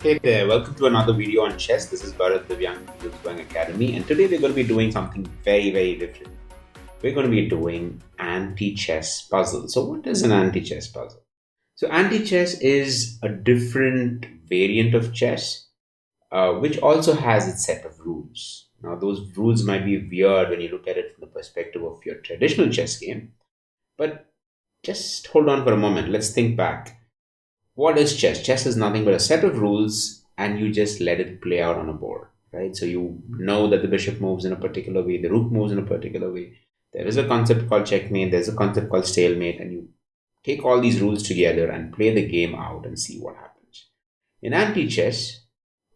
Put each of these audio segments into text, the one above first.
Hey there, welcome to another video on chess. This is Bharat Divyang from Academy, and today we're going to be doing something very different. We're going to be doing anti-chess puzzle. So, what is an anti-chess puzzle? So, anti-chess is a different variant of chess, which also has its set of rules. Now, those rules might be weird when you look at it from the perspective of your traditional chess game, but just hold on for a moment. Let's think back. What is chess? Chess is nothing but a set of rules and you just let it play out on a board, right? So you know that the bishop moves in a particular way, the rook moves in a particular way. There is a concept called checkmate, there's a concept called stalemate, and you take all these rules together and play the game out and see what happens. In anti chess,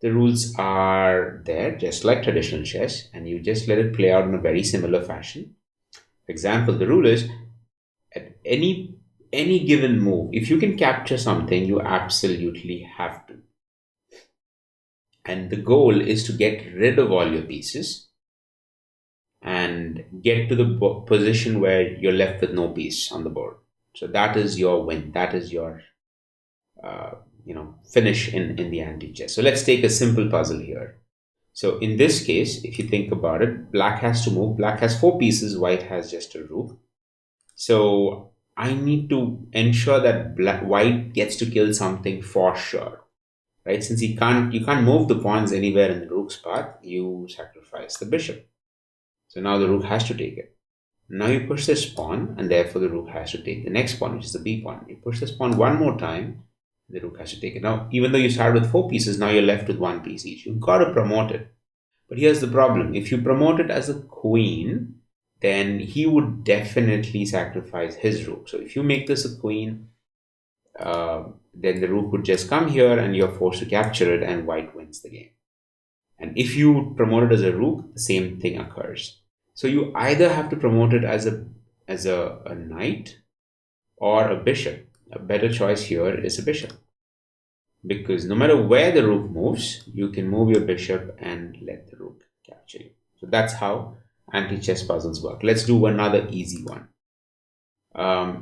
the rules are there just like traditional chess, and you just let it play out in a very similar fashion. For example, the rule is at any given move, if you can capture something, you absolutely have to. And the goal is to get rid of all your pieces and get to the position where you're left with no piece on the board. So that is your win. That is your finish in the anti-chess. So let's take a simple puzzle here. So in this case, if you think about it, black has to move. Black has four pieces. White has just a rook. So I need to ensure that white gets to kill something for sure, right? Since you can't move the pawns anywhere in the rook's path, you sacrifice the bishop. So now the rook has to take it. Now you push this pawn, and therefore the rook has to take the next pawn, which is the b pawn. You push this pawn one more time, the rook has to take it. Now, even though you started with four pieces, now you're left with one piece each. You've got to promote it. But here's the problem: if you promote it as a queen, then he would definitely sacrifice his rook. So if you make this a queen, then the rook would just come here and you're forced to capture it, and white wins the game. And if you promote it as a rook, the same thing occurs. So you either have to promote it as a knight or a bishop. A better choice here is a bishop, because no matter where the rook moves, you can move your bishop and let the rook capture you. So that's how anti-chess puzzles work. Let's do another easy one.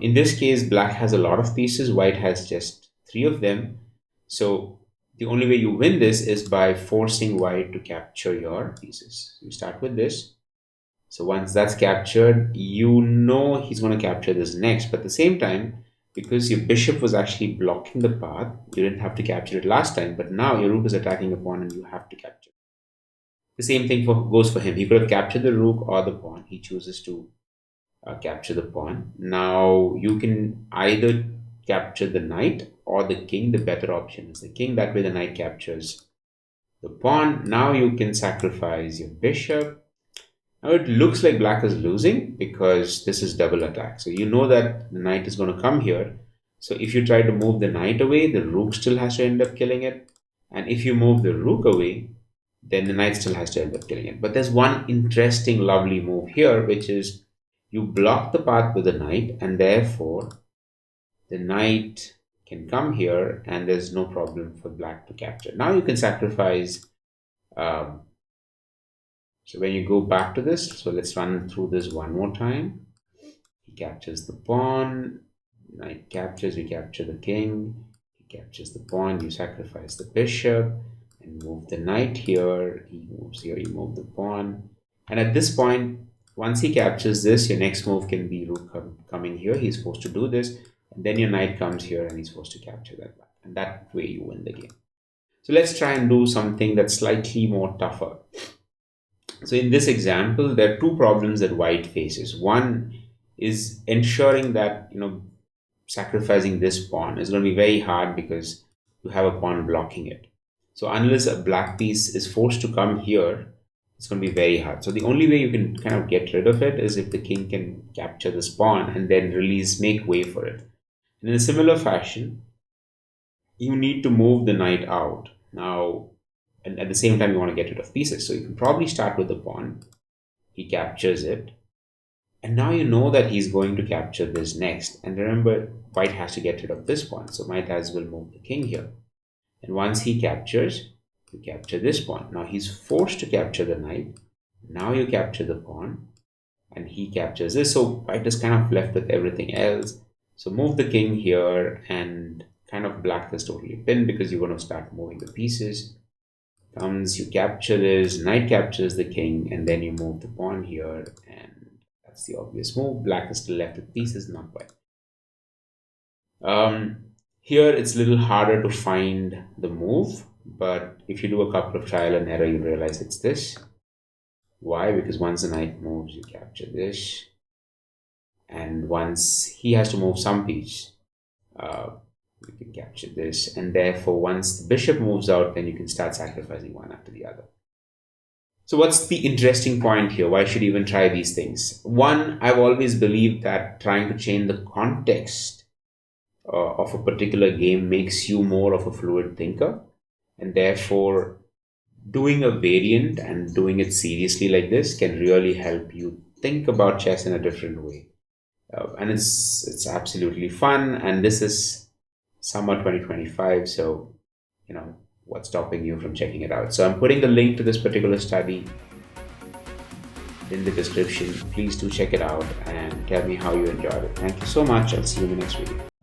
In this case, black has a lot of pieces, white has just three of them. So the only way you win this is by forcing white to capture your pieces. You start with this. So once that's captured, you know he's going to capture this next. But at the same time, because your bishop was actually blocking the path, you didn't have to capture it last time. But now your rook is attacking a pawn and you have to capture. The same thing goes for him. He could have captured the rook or the pawn. He chooses to capture the pawn. Now you can either capture the knight or the king. The better option is the king. That way the knight captures the pawn. Now you can sacrifice your bishop. Now it looks like black is losing because this is double attack. So you know that the knight is going to come here. So if you try to move the knight away, the rook still has to end up killing it. And if you move the rook away, then the knight still has to end up killing it. But there's one interesting, lovely move here, which is you block the path with the knight, and therefore the knight can come here and there's no problem for black to capture. Now you can sacrifice. So when you go back to this, so let's run through this one more time. He captures the pawn, knight captures, we capture the king, he captures the pawn, you sacrifice the bishop and move the knight here, he moves here, you move the pawn. And at this point, once he captures this, your next move can be rook coming here. He's forced to do this. And then your knight comes here and he's forced to capture that back. And that way you win the game. So let's try and do something that's slightly more tougher. So in this example, there are two problems that white faces. One is ensuring that, sacrificing this pawn is going to be very hard because you have a pawn blocking it. So unless a black piece is forced to come here, it's going to be very hard. So the only way you can kind of get rid of it is if the king can capture this pawn and then make way for it. And in a similar fashion, you need to move the knight out. Now, and at the same time, you want to get rid of pieces. So you can probably start with the pawn. He captures it. And now you know that he's going to capture this next. And remember, white has to get rid of this pawn. So might as well move the king here. And once he captures, you capture this pawn. Now he's forced to capture the knight. Now you capture the pawn. And he captures this. So white is kind of left with everything else. So move the king here and kind of black is totally pinned because you're going to start moving the pieces. Comes, you capture this, knight captures the king, and then you move the pawn here, and that's the obvious move. Black is still left with pieces, not white. Here it's a little harder to find the move, but if you do a couple of trial and error, you realize it's this. Why? Because once the knight moves, you capture this, and once he has to move some piece, you can capture this, and therefore once the bishop moves out, then you can start sacrificing one after the other. So what's the interesting point here? Why should you even try these things? One, I've always believed that trying to change the context of a particular game makes you more of a fluid thinker, and therefore doing a variant and doing it seriously like this can really help you think about chess in a different way. And it's absolutely fun, and this is summer 2025, so what's stopping you from checking it out? So I'm putting the link to this particular study in the description. Please do check it out and tell me how you enjoyed it. Thank you so much. I'll see you in the next video.